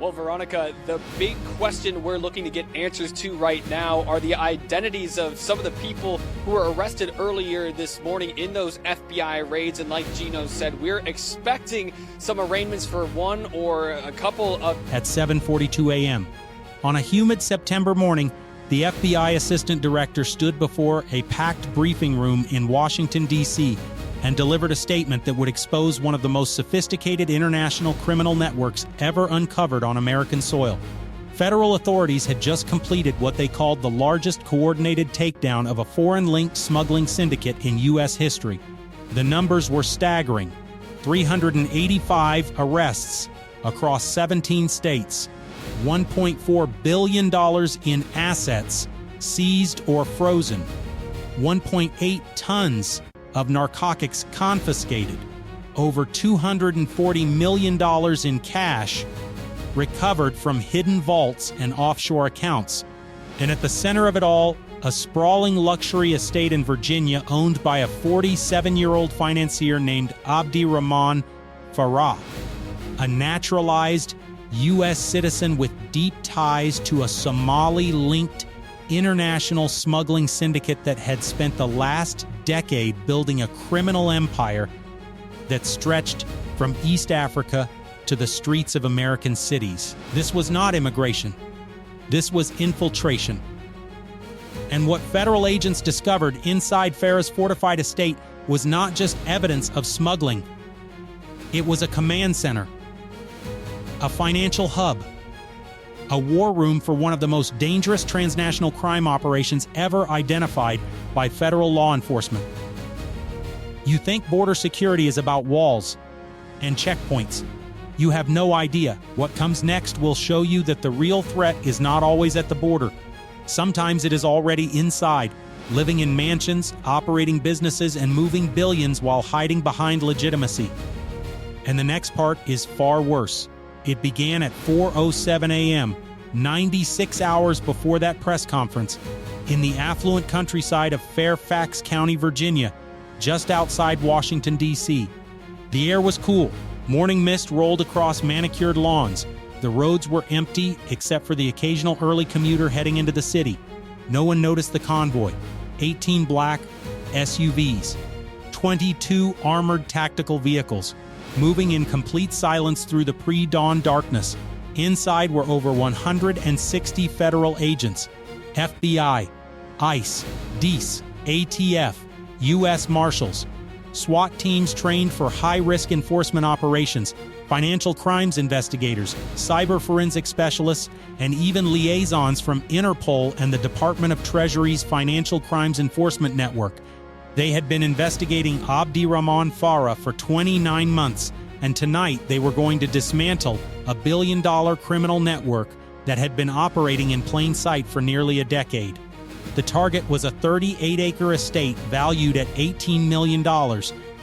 Well, Veronica, the big question we're looking to get answers to right now are the identities of some of the people who were arrested earlier this morning in those FBI raids. And like Gino said, we're expecting some arraignments for one or a couple of... At 7:42 a.m. On a humid September morning, the FBI Assistant Director stood before a packed briefing room in Washington, D.C., and delivered a statement that would expose one of the most sophisticated international criminal networks ever uncovered on American soil. Federal authorities had just completed what they called the largest coordinated takedown of a foreign-linked smuggling syndicate in U.S. history. The numbers were staggering: 385 arrests across 17 states, $1.4 billion in assets seized or frozen, 1.8 tons of narcotics confiscated, over $240 million in cash recovered from hidden vaults and offshore accounts. And at the center of it all, a sprawling luxury estate in Virginia owned by a 47-year-old financier named Abdirahman Farah, a naturalized U.S. citizen with deep ties to a Somali-linked international smuggling syndicate that had spent the last decade building a criminal empire that stretched from East Africa to the streets of American cities. This was not immigration. This was infiltration. And what federal agents discovered inside Farah's fortified estate was not just evidence of smuggling. It was a command center, a financial hub, a war room for one of the most dangerous transnational crime operations ever identified by federal law enforcement. You think border security is about walls and checkpoints. You have no idea. What comes next will show you that the real threat is not always at the border. Sometimes it is already inside, living in mansions, operating businesses, and moving billions while hiding behind legitimacy. And the next part is far worse. It began at 4:07 a.m., 96 hours before that press conference, in the affluent countryside of Fairfax County, Virginia, just outside Washington, D.C. The air was cool. Morning mist rolled across manicured lawns. The roads were empty except for the occasional early commuter heading into the city. No one noticed the convoy: 18 black SUVs, 22 armored tactical vehicles, moving in complete silence through the pre-dawn darkness. Inside were over 160 federal agents: FBI, ICE, DEAS, ATF, U.S. Marshals, SWAT teams trained for high-risk enforcement operations, financial crimes investigators, cyber forensic specialists, and even liaisons from Interpol and the Department of Treasury's Financial Crimes Enforcement Network. They had been investigating Abdirahman Farah for 29 months, and tonight they were going to dismantle a billion-dollar criminal network that had been operating in plain sight for nearly a decade. The target was a 38-acre estate valued at $18 million,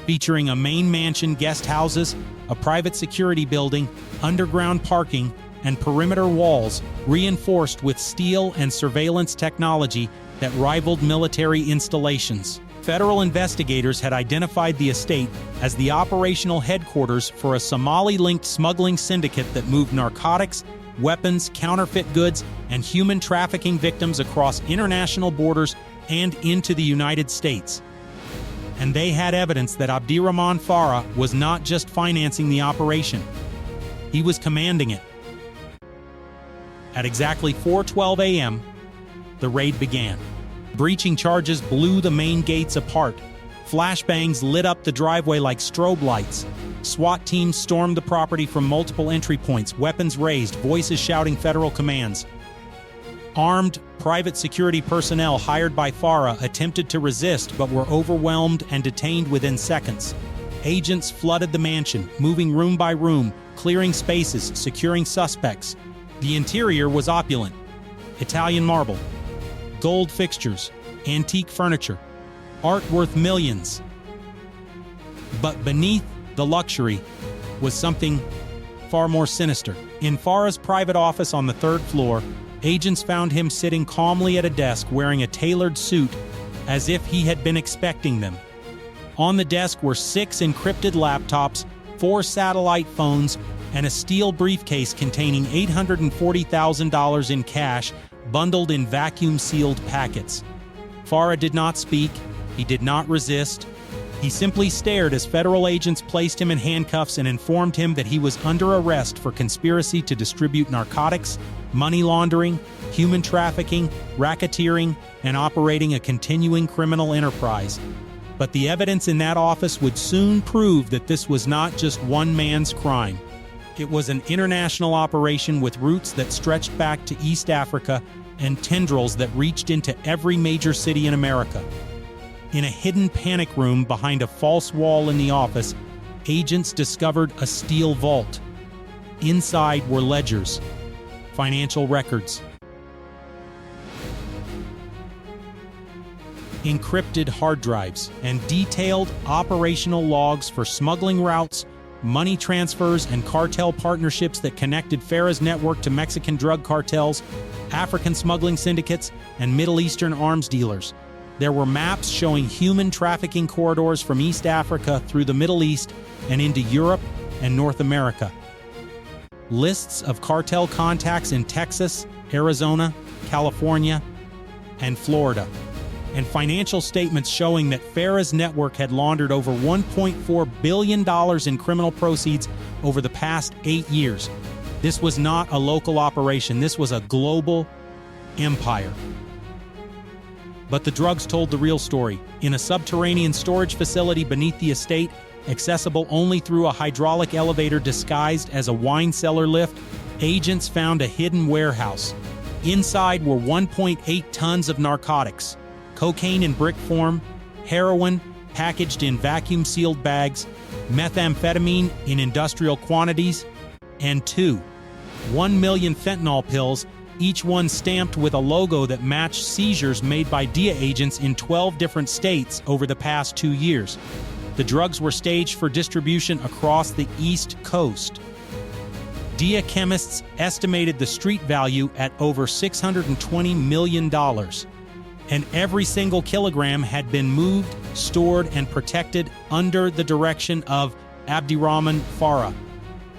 featuring a main mansion, guest houses, a private security building, underground parking, and perimeter walls reinforced with steel and surveillance technology that rivaled military installations. Federal investigators had identified the estate as the operational headquarters for a Somali-linked smuggling syndicate that moved narcotics, weapons, counterfeit goods, and human trafficking victims across international borders and into the United States. And they had evidence that Abdirahman Farah was not just financing the operation. He was commanding it. At exactly 4:12 a.m., the raid began. Breaching charges blew the main gates apart. Flashbangs lit up the driveway like strobe lights. SWAT teams stormed the property from multiple entry points, weapons raised, voices shouting federal commands. Armed, private security personnel hired by Farah attempted to resist but were overwhelmed and detained within seconds. Agents flooded the mansion, moving room by room, clearing spaces, securing suspects. The interior was opulent: Italian marble, gold fixtures, antique furniture, art worth millions. But beneath the luxury was something far more sinister. In Farah's private office on the third floor, agents found him sitting calmly at a desk wearing a tailored suit as if he had been expecting them. On the desk were 6 encrypted laptops, 4 satellite phones, and a steel briefcase containing $840,000 in cash bundled in vacuum-sealed packets. Farah did not speak. He did not resist. He simply stared as federal agents placed him in handcuffs and informed him that he was under arrest for conspiracy to distribute narcotics, money laundering, human trafficking, racketeering, and operating a continuing criminal enterprise. But the evidence in that office would soon prove that this was not just one man's crime. It was an international operation with roots that stretched back to East Africa and tendrils that reached into every major city in America. In a hidden panic room behind a false wall in the office, agents discovered a steel vault. Inside were ledgers, financial records, encrypted hard drives, and detailed operational logs for smuggling routes, money transfers, and cartel partnerships that connected Farah's network to Mexican drug cartels, African smuggling syndicates, and Middle Eastern arms dealers. There were maps showing human trafficking corridors from East Africa through the Middle East and into Europe and North America. Lists of cartel contacts in Texas, Arizona, California, and Florida. And financial statements showing that Farah's network had laundered over $1.4 billion in criminal proceeds over the past 8 years. This was not a local operation. This was a global empire. But the drugs told the real story. In a subterranean storage facility beneath the estate, accessible only through a hydraulic elevator disguised as a wine cellar lift, agents found a hidden warehouse. Inside were 1.8 tons of narcotics, cocaine in brick form, heroin packaged in vacuum-sealed bags, methamphetamine in industrial quantities, and 1 million fentanyl pills, each one stamped with a logo that matched seizures made by DEA agents in 12 different states over the past 2 years. The drugs were staged for distribution across the East Coast. DEA chemists estimated the street value at over $620 million. And every single kilogram had been moved, stored, and protected under the direction of Abdirahman Farah.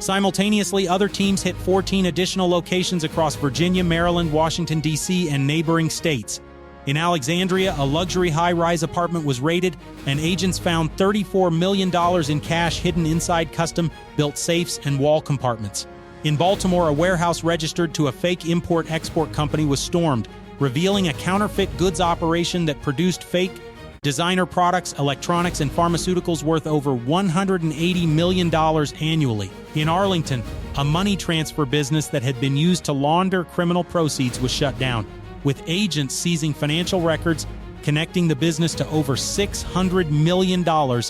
Simultaneously, other teams hit 14 additional locations across Virginia, Maryland, Washington, D.C., and neighboring states. In Alexandria, a luxury high-rise apartment was raided, and agents found $34 million in cash hidden inside custom-built safes and wall compartments. In Baltimore, a warehouse registered to a fake import-export company was stormed, revealing a counterfeit goods operation that produced fake designer products, electronics, and pharmaceuticals worth over $180 million annually. In Arlington, a money transfer business that had been used to launder criminal proceeds was shut down, with agents seizing financial records connecting the business to over $600 million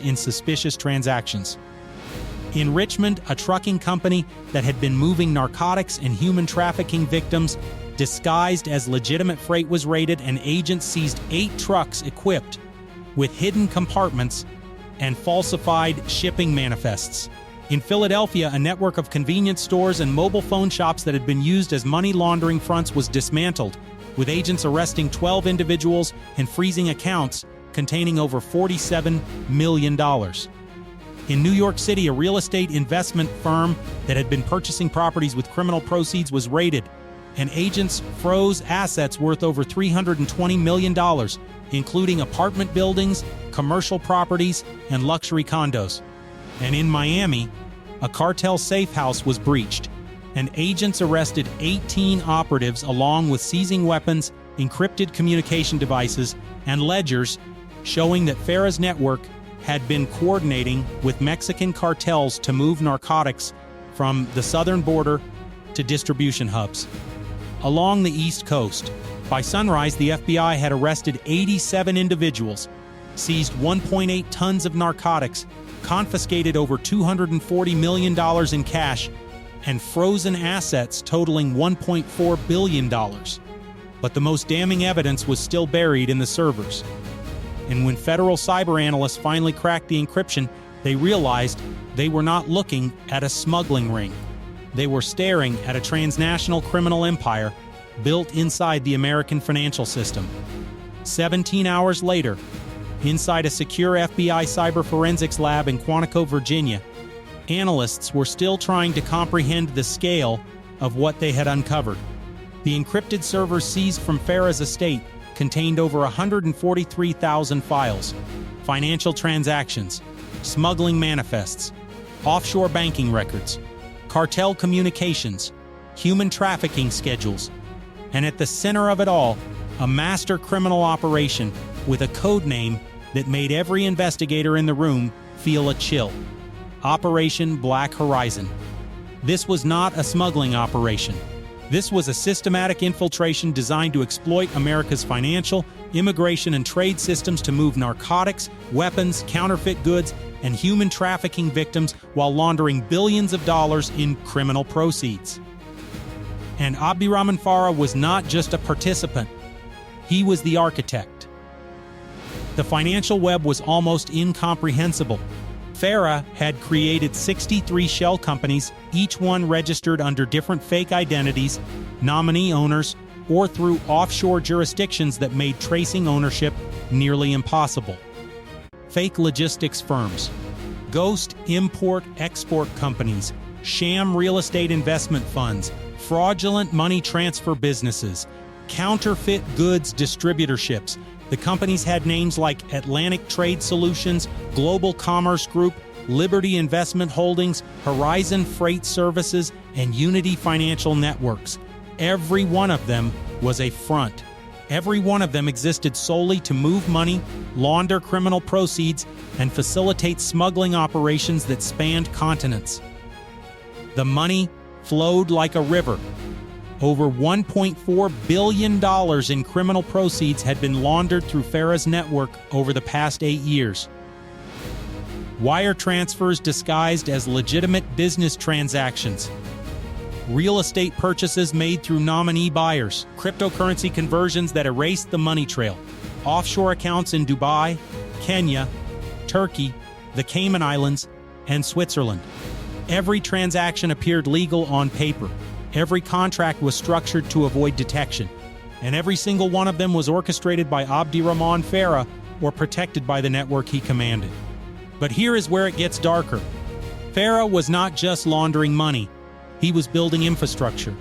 in suspicious transactions. In Richmond, a trucking company that had been moving narcotics and human trafficking victims disguised as legitimate freight was raided, and agents seized 8 trucks equipped with hidden compartments and falsified shipping manifests. In Philadelphia, a network of convenience stores and mobile phone shops that had been used as money laundering fronts was dismantled, with agents arresting 12 individuals and freezing accounts containing over $47 million. In New York City, a real estate investment firm that had been purchasing properties with criminal proceeds was raided, and agents froze assets worth over $320 million, including apartment buildings, commercial properties, and luxury condos. And in Miami, a cartel safe house was breached, and agents arrested 18 operatives along with seizing weapons, encrypted communication devices, and ledgers showing that Farah's network had been coordinating with Mexican cartels to move narcotics from the southern border to distribution hubs. Along the East Coast, by sunrise, the FBI had arrested 87 individuals, seized 1.8 tons of narcotics, confiscated over $240 million in cash, and frozen assets totaling $1.4 billion. But the most damning evidence was still buried in the servers. And when federal cyber analysts finally cracked the encryption, they realized they were not looking at a smuggling ring. They were staring at a transnational criminal empire built inside the American financial system. 17 hours later, inside a secure FBI cyber forensics lab in Quantico, Virginia, Analysts were still trying to comprehend the scale of what they had uncovered. The encrypted servers seized from Farah's estate contained over 143,000 files, financial transactions, smuggling manifests, offshore banking records, cartel communications, human trafficking schedules, and at the center of it all, a master criminal operation with a code name that made every investigator in the room feel a chill. Operation Black Horizon. This was not a smuggling operation. This was a systematic infiltration designed to exploit America's financial, immigration, and trade systems to move narcotics, weapons, counterfeit goods, and human trafficking victims while laundering billions of dollars in criminal proceeds. And Abdirahman Farah was not just a participant. He was the architect. The financial web was almost incomprehensible. Farah had created 63 shell companies, each one registered under different fake identities, nominee owners, or through offshore jurisdictions that made tracing ownership nearly impossible. Fake logistics firms, ghost import-export companies, sham real estate investment funds, fraudulent money transfer businesses, counterfeit goods distributorships. The companies had names like Atlantic Trade Solutions, Global Commerce Group, Liberty Investment Holdings, Horizon Freight Services, and Unity Financial Networks. Every one of them was a front. Every one of them existed solely to move money, launder criminal proceeds, and facilitate smuggling operations that spanned continents. The money flowed like a river. Over $1.4 billion in criminal proceeds had been laundered through Farah's network over the past 8 years. Wire transfers disguised as legitimate business transactions. Real estate purchases made through nominee buyers. Cryptocurrency conversions that erased the money trail. Offshore accounts in Dubai, Kenya, Turkey, the Cayman Islands, and Switzerland. Every transaction appeared legal on paper. Every contract was structured to avoid detection, and every single one of them was orchestrated by Abdirahman Farah or protected by the network he commanded. But here is where it gets darker. Farah was not just laundering money, he was building infrastructure.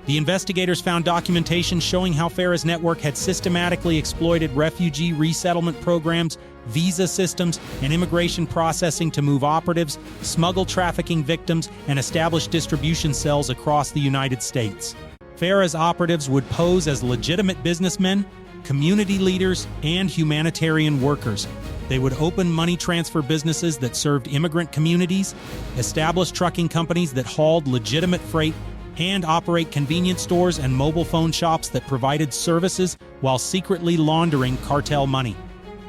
The investigators found documentation showing how Farah's network had systematically exploited refugee resettlement programs, visa systems, and immigration processing to move operatives, smuggle trafficking victims, and establish distribution cells across the United States. Farah's operatives would pose as legitimate businessmen, community leaders, and humanitarian workers. They would open money transfer businesses that served immigrant communities, establish trucking companies that hauled legitimate freight, and operate convenience stores and mobile phone shops that provided services while secretly laundering cartel money.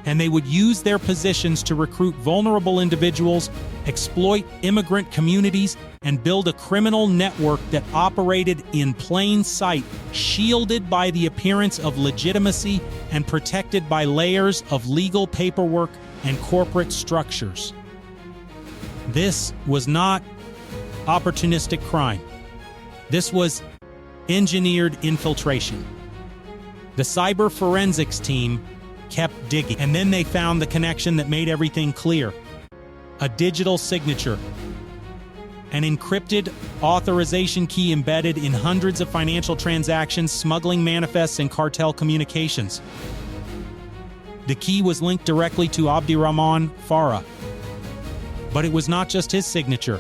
And they would use their positions to recruit vulnerable individuals, exploit immigrant communities, and build a criminal network that operated in plain sight, shielded by the appearance of legitimacy and protected by layers of legal paperwork and corporate structures. This was not opportunistic crime. This was engineered infiltration. The cyber forensics team kept digging, and then they found the connection that made everything clear. A digital signature. An encrypted authorization key embedded in hundreds of financial transactions, smuggling manifests, and cartel communications. The key was linked directly to Abdirahman Farah. But it was not just his signature.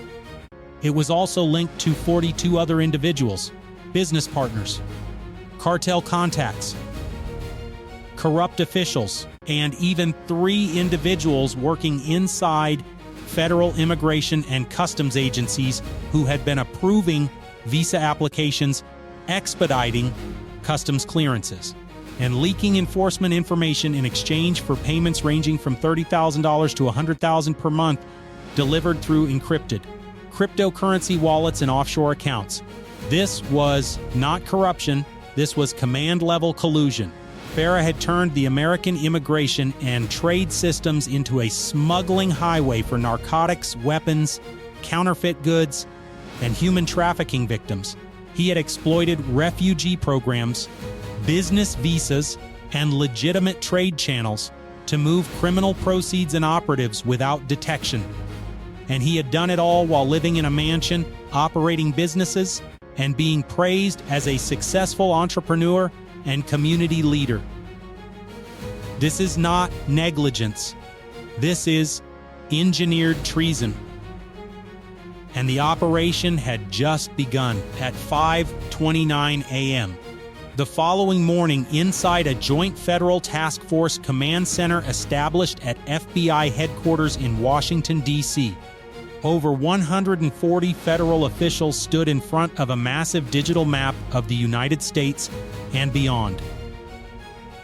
It was also linked to 42 other individuals, business partners, cartel contacts, corrupt officials, and even 3 individuals working inside federal immigration and customs agencies who had been approving visa applications, expediting customs clearances, and leaking enforcement information in exchange for payments ranging from $30,000 to $100,000 per month delivered through encrypted cryptocurrency wallets and offshore accounts. This was not corruption, this was command-level collusion. Farah had turned the American immigration and trade systems into a smuggling highway for narcotics, weapons, counterfeit goods, and human trafficking victims. He had exploited refugee programs, business visas, and legitimate trade channels to move criminal proceeds and operatives without detection. and he had done it all while living in a mansion, operating businesses, and being praised as a successful entrepreneur and community leader. This is not negligence. This is engineered treason. And the operation had just begun at 5:29 a.m. The following morning, inside a joint federal task force command center established at FBI headquarters in Washington, D.C., over 140 federal officials stood in front of a massive digital map of the United States and beyond.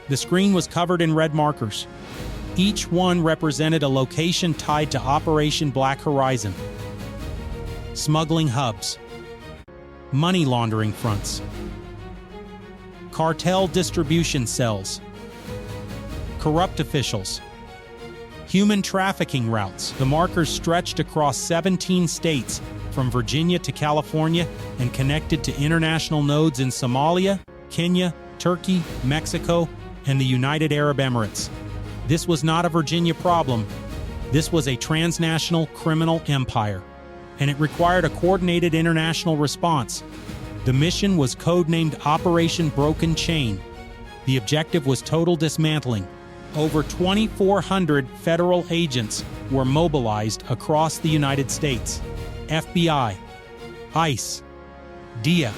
The screen was covered in red markers. Each one represented a location tied to Operation Black Horizon. Smuggling hubs, money laundering fronts, cartel distribution cells, corrupt officials, human trafficking routes. The markers stretched across 17 states, from Virginia to California, and connected to international nodes in Somalia, Kenya, Turkey, Mexico, and the United Arab Emirates. This was not a Virginia problem. This was a transnational criminal empire, and it required a coordinated international response. The mission was codenamed Operation Broken Chain. The objective was total dismantling. Over 2,400 federal agents were mobilized across the United States. FBI, ICE, DIA,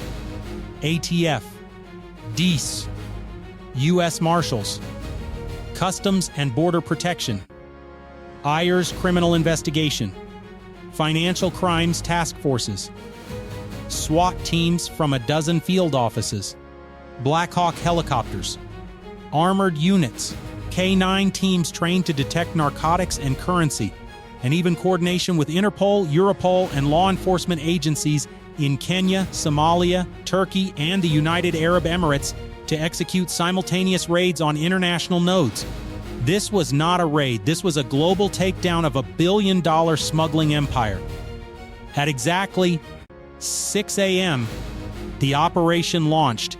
ATF, DEAS, U.S. Marshals, Customs and Border Protection, IRS Criminal Investigation, Financial Crimes Task Forces, SWAT teams from a dozen field offices, Black Hawk helicopters, armored units, K-9 teams trained to detect narcotics and currency, and even coordination with Interpol, Europol, and law enforcement agencies in Kenya, Somalia, Turkey, and the United Arab Emirates to execute simultaneous raids on international nodes. This was not a raid. This was a global takedown of a billion-dollar smuggling empire. At exactly 6 a.m., the operation launched.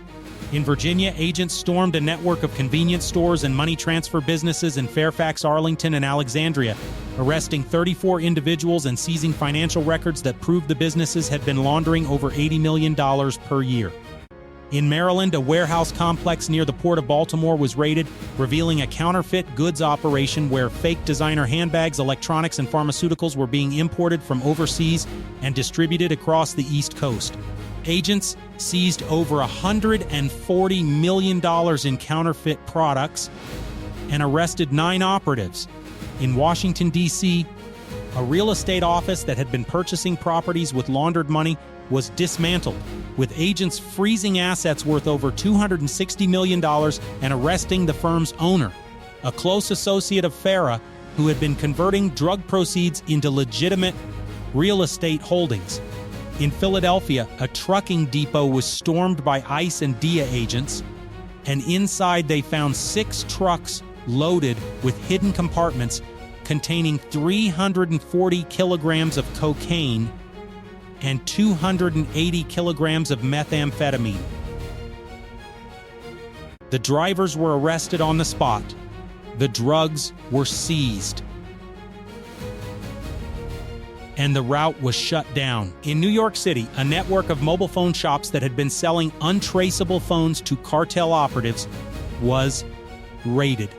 In Virginia, agents stormed a network of convenience stores and money transfer businesses in Fairfax, Arlington, and Alexandria, arresting 34 individuals and seizing financial records that proved the businesses had been laundering over $80 million per year. In Maryland, a warehouse complex near the Port of Baltimore was raided, revealing a counterfeit goods operation where fake designer handbags, electronics, and pharmaceuticals were being imported from overseas and distributed across the East Coast. Agents seized over $140 million in counterfeit products and arrested 9 operatives. In Washington, D.C., a real estate office that had been purchasing properties with laundered money was dismantled, with agents freezing assets worth over $260 million and arresting the firm's owner, a close associate of Farah who had been converting drug proceeds into legitimate real estate holdings. In Philadelphia, a trucking depot was stormed by ICE and DIA agents, and inside they found 6 trucks loaded with hidden compartments containing 340 kilograms of cocaine and 280 kilograms of methamphetamine. The drivers were arrested on the spot. The drugs were seized, and the route was shut down. In New York City, a network of mobile phone shops that had been selling untraceable phones to cartel operatives was raided,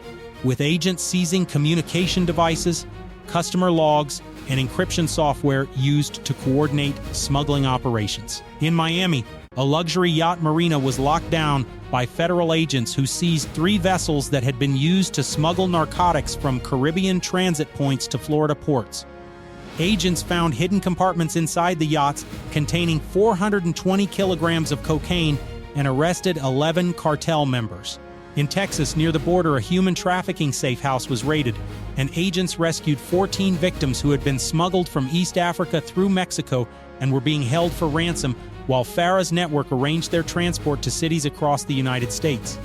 with agents seizing communication devices, customer logs, and encryption software used to coordinate smuggling operations. In Miami, a luxury yacht marina was locked down by federal agents who seized 3 vessels that had been used to smuggle narcotics from Caribbean transit points to Florida ports. Agents found hidden compartments inside the yachts containing 420 kilograms of cocaine and arrested 11 cartel members. In Texas, near the border, a human trafficking safe house was raided, and agents rescued 14 victims who had been smuggled from East Africa through Mexico and were being held for ransom, while Farah's network arranged their transport to cities across the United States.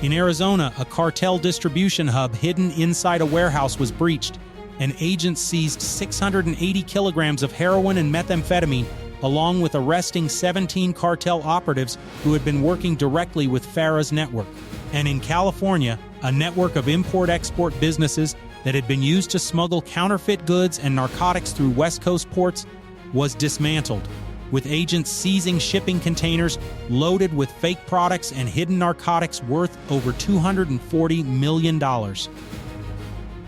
In Arizona, a cartel distribution hub hidden inside a warehouse was breached, and agents seized 680 kilograms of heroin and methamphetamine, along with arresting 17 cartel operatives who had been working directly with Farah's network. And in California, a network of import-export businesses that had been used to smuggle counterfeit goods and narcotics through West Coast ports was dismantled, with agents seizing shipping containers loaded with fake products and hidden narcotics worth over $240 million.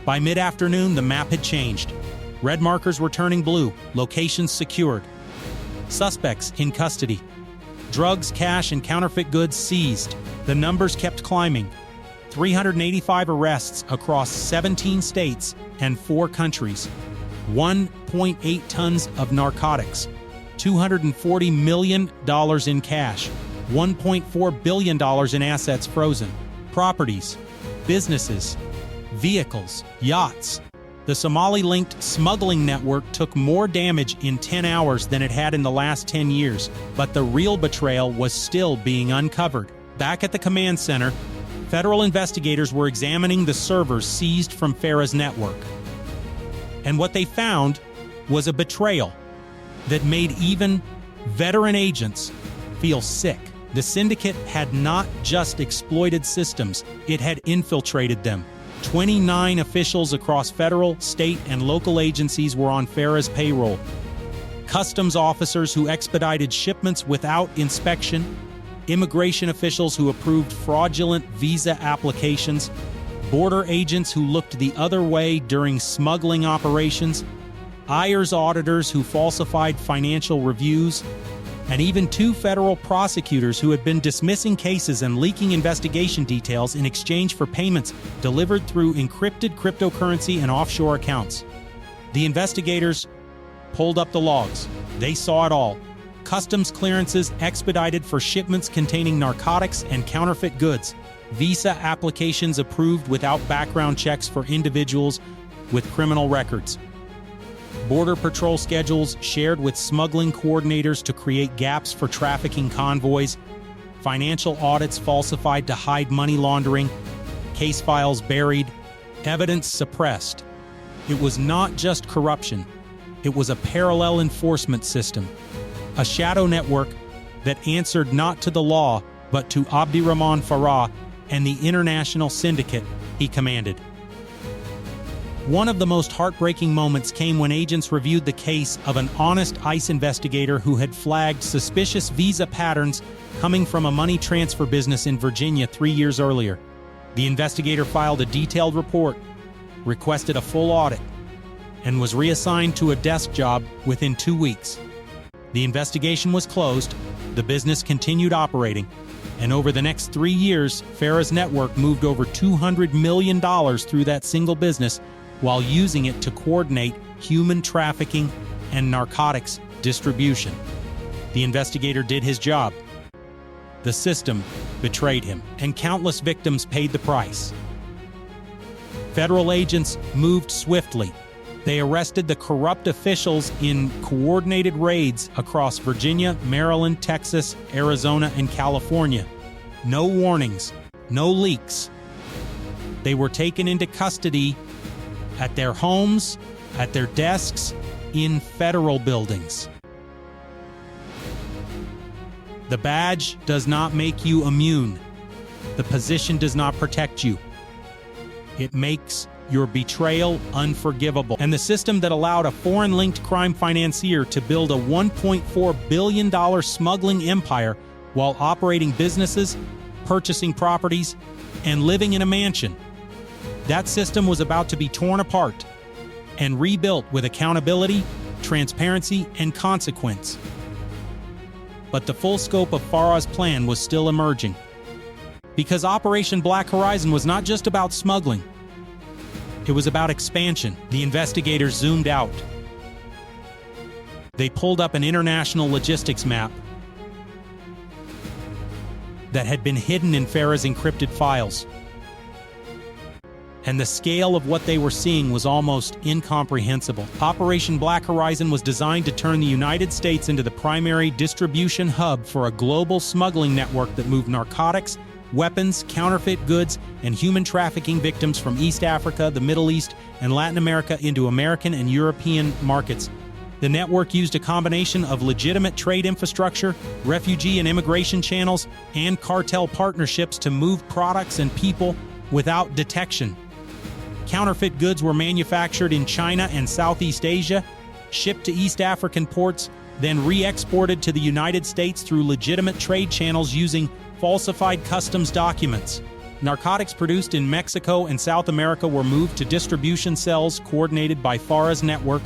By mid-afternoon, the map had changed. Red markers were turning blue, locations secured. Suspects in custody. Drugs, cash, and counterfeit goods seized. The numbers kept climbing. 385 arrests across 17 states and 4 countries. 1.8 tons of narcotics. $240 million in cash. $1.4 billion in assets frozen. Properties, businesses, vehicles, yachts. The Somali-Linked smuggling network took more damage in 10 hours than it had in the last 10 years, but the real betrayal was still being uncovered. Back at the command center, federal investigators were examining the servers seized from Farah's network. And what they found was a betrayal that made even veteran agents feel sick. The syndicate had not just exploited systems, it had infiltrated them. 29 officials across federal, state, and local agencies were on Farah's payroll. Customs officers who expedited shipments without inspection, immigration officials who approved fraudulent visa applications, border agents who looked the other way during smuggling operations, IRS auditors who falsified financial reviews, and even 2 federal prosecutors who had been dismissing cases and leaking investigation details in exchange for payments delivered through encrypted cryptocurrency and offshore accounts. The investigators pulled up the logs. They saw it all. Customs clearances expedited for shipments containing narcotics and counterfeit goods. Visa applications approved without background checks for individuals with criminal records. Border Patrol schedules shared with smuggling coordinators to create gaps for trafficking convoys, financial audits falsified to hide money laundering, case files buried, evidence suppressed. It was not just corruption, it was a parallel enforcement system, a shadow network that answered not to the law, but to Abdirahman Farah and the international syndicate he commanded. One of the most heartbreaking moments came when agents reviewed the case of an honest ICE investigator who had flagged suspicious visa patterns coming from a money transfer business in Virginia 3 years earlier. The investigator filed a detailed report, requested a full audit, and was reassigned to a desk job within 2 weeks. The investigation was closed, the business continued operating, and over the next 3 years, Farah's network moved over $200 million through that single business, while using it to coordinate human trafficking and narcotics distribution. The investigator did his job. The system betrayed him, and countless victims paid the price. Federal agents moved swiftly. They arrested the corrupt officials in coordinated raids across Virginia, Maryland, Texas, Arizona, and California. No warnings, no leaks. They were taken into custody at their homes, at their desks, in federal buildings. The badge does not make you immune. The position does not protect you. It makes your betrayal unforgivable. And the system that allowed a foreign-linked crime financier to build a $1.4 billion smuggling empire while operating businesses, purchasing properties, and living in a mansion. That system was about to be torn apart and rebuilt with accountability, transparency, and consequence. But the full scope of Farah's plan was still emerging. Because Operation Black Horizon was not just about smuggling. It was about expansion. The investigators zoomed out. They pulled up an international logistics map that had been hidden in Farah's encrypted files. And the scale of what they were seeing was almost incomprehensible. Operation Black Horizon was designed to turn the United States into the primary distribution hub for a global smuggling network that moved narcotics, weapons, counterfeit goods, and human trafficking victims from East Africa, the Middle East, and Latin America into American and European markets. The network used a combination of legitimate trade infrastructure, refugee and immigration channels, and cartel partnerships to move products and people without detection. Counterfeit goods were manufactured in China and Southeast Asia, shipped to East African ports, then re-exported to the United States through legitimate trade channels using falsified customs documents. Narcotics produced in Mexico and South America were moved to distribution cells coordinated by FARA's network,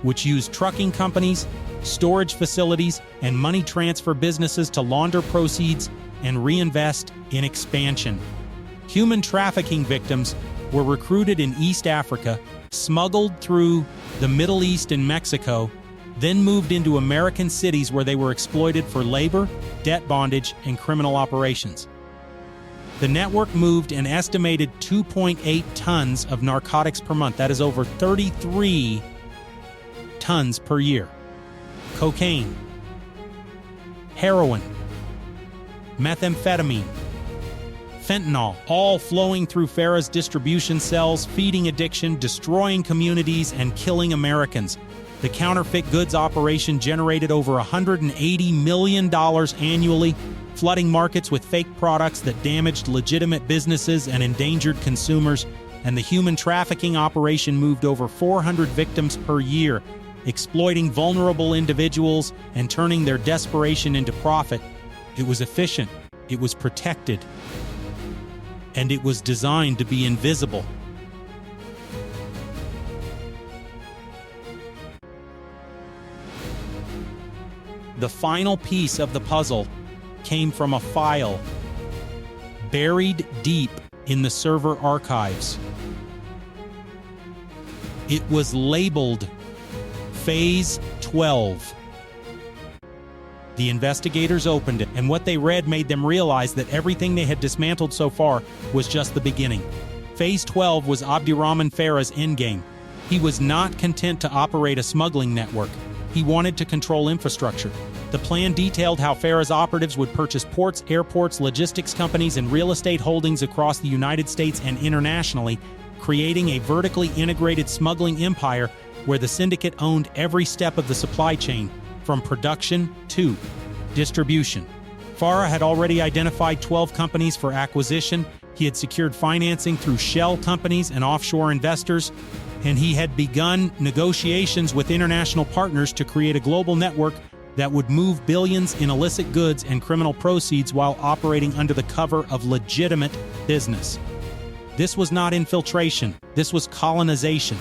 which used trucking companies, storage facilities, and money transfer businesses to launder proceeds and reinvest in expansion. Human trafficking victims were recruited in East Africa, smuggled through the Middle East and Mexico, then moved into American cities where they were exploited for labor, debt bondage, and criminal operations. The network moved an estimated 2.8 tons of narcotics per month. That is over 33 tons per year. Cocaine, heroin, methamphetamine, fentanyl, all flowing through FARA's distribution cells, feeding addiction, destroying communities, and killing Americans. The counterfeit goods operation generated over $180 million annually, flooding markets with fake products that damaged legitimate businesses and endangered consumers, and the human trafficking operation moved over 400 victims per year, exploiting vulnerable individuals and turning their desperation into profit. It was efficient, it was protected, and it was designed to be invisible. The final piece of the puzzle came from a file buried deep in the server archives. It was labeled Phase 12. The investigators opened it, and what they read made them realize that everything they had dismantled so far was just the beginning. Phase 12 was Abdirahman Farah's endgame. He was not content to operate a smuggling network. He wanted to control infrastructure. The plan detailed how Farah's operatives would purchase ports, airports, logistics companies, and real estate holdings across the United States and internationally, creating a vertically integrated smuggling empire where the syndicate owned every step of the supply chain, from production to distribution. Farah had already identified 12 companies for acquisition. He had secured financing through shell companies and offshore investors, and he had begun negotiations with international partners to create a global network that would move billions in illicit goods and criminal proceeds while operating under the cover of legitimate business. This was not infiltration, this was colonization.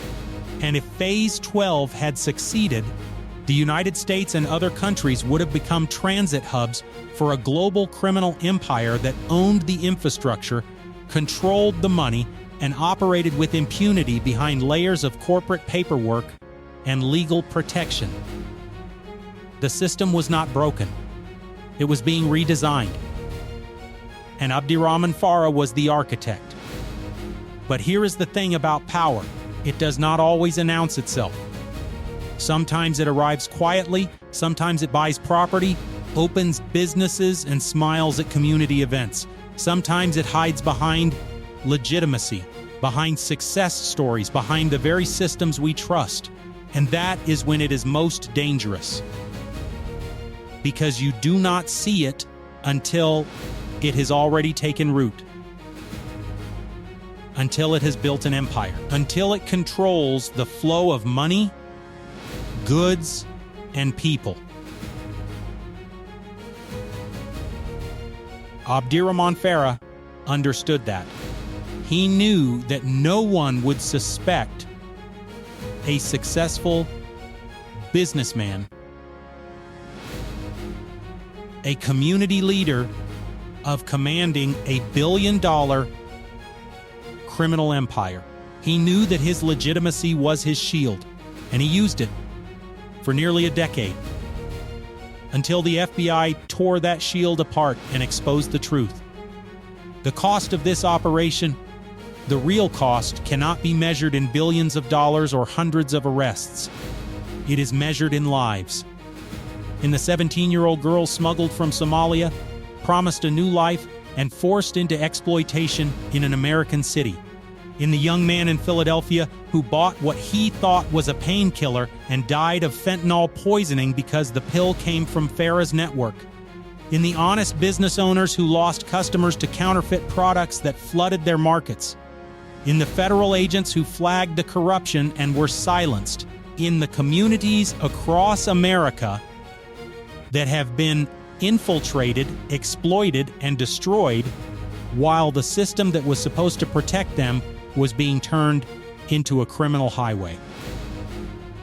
And if Phase 12 had succeeded, the United States and other countries would have become transit hubs for a global criminal empire that owned the infrastructure, controlled the money, and operated with impunity behind layers of corporate paperwork and legal protection. The system was not broken. It was being redesigned. And Abdirahman Farah was the architect. But here is the thing about power. It does not always announce itself. Sometimes it arrives quietly, sometimes it buys property, opens businesses, and smiles at community events. Sometimes it hides behind legitimacy, behind success stories, behind the very systems we trust. And that is when it is most dangerous. Because you do not see it until it has already taken root. Until it has built an empire. Until it controls the flow of money, goods, and people. Abdirahman Farah understood that. He knew that no one would suspect a successful businessman, a community leader, of commanding a billion-dollar criminal empire. He knew that his legitimacy was his shield, and he used it for nearly a decade, until the FBI tore that shield apart and exposed the truth. The cost of this operation, the real cost, cannot be measured in billions of dollars or hundreds of arrests. It is measured in lives. In the 17-year-old girl smuggled from Somalia, promised a new life, and forced into exploitation in an American city. In the young man in Philadelphia who bought what he thought was a painkiller and died of fentanyl poisoning because the pill came from Farah's network. In the honest business owners who lost customers to counterfeit products that flooded their markets. in the federal agents who flagged the corruption and were silenced, in the communities across America that have been infiltrated, exploited, and destroyed, while the system that was supposed to protect them was being turned into a criminal highway.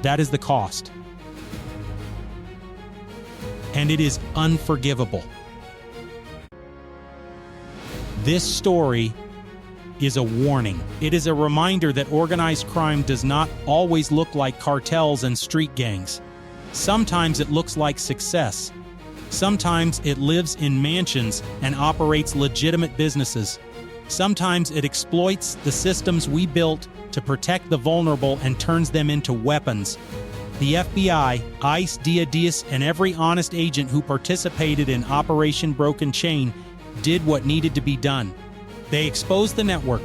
That is the cost. And it is unforgivable. This story is a warning. It is a reminder that organized crime does not always look like cartels and street gangs. Sometimes it looks like success. Sometimes it lives in mansions and operates legitimate businesses. Sometimes it exploits the systems we built to protect the vulnerable and turns them into weapons. The FBI, ICE, DIA, and every honest agent who participated in Operation Broken Chain did what needed to be done. They exposed the network,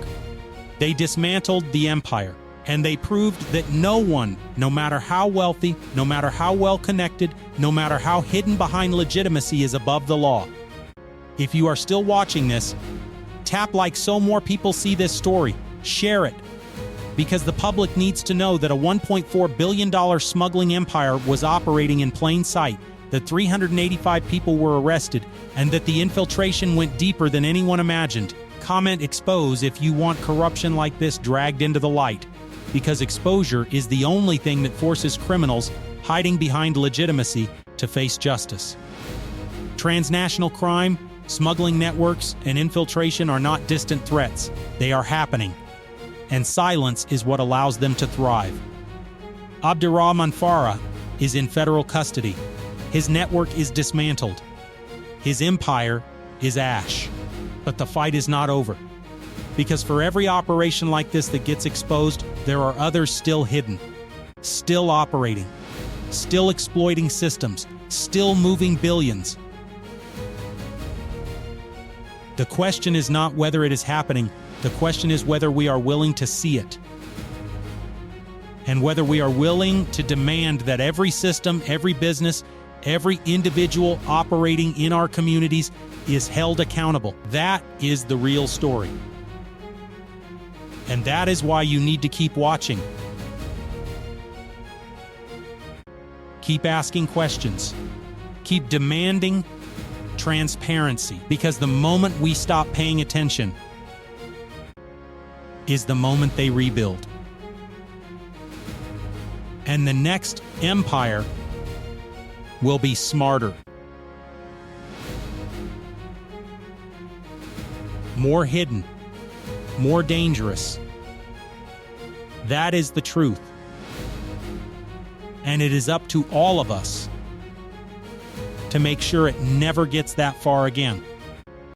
they dismantled the empire, and they proved that no one, no matter how wealthy, no matter how well connected, no matter how hidden behind legitimacy, is above the law. If you are still watching this, tap like so more people see this story. Share it. Because the public needs to know that a $1.4 billion smuggling empire was operating in plain sight, that 385 people were arrested, and that the infiltration went deeper than anyone imagined. Comment expose if you want corruption like this dragged into the light, because exposure is the only thing that forces criminals hiding behind legitimacy to face justice. Transnational crime, smuggling networks, and infiltration are not distant threats. They are happening. And silence is what allows them to thrive. Abdurrahman Farah is in federal custody. His network is dismantled. His empire is ash. But the fight is not over. Because for every operation like this that gets exposed, there are others still hidden, still operating, still exploiting systems, still moving billions. The question is not whether it is happening. The question is whether we are willing to see it. And whether we are willing to demand that every system, every business, every individual operating in our communities is held accountable. That is the real story. And that is why you need to keep watching. Keep asking questions. Keep demanding transparency. Because the moment we stop paying attention is the moment they rebuild. And the next empire will be smarter, more hidden, more dangerous. That is the truth. And it is up to all of us to make sure it never gets that far again.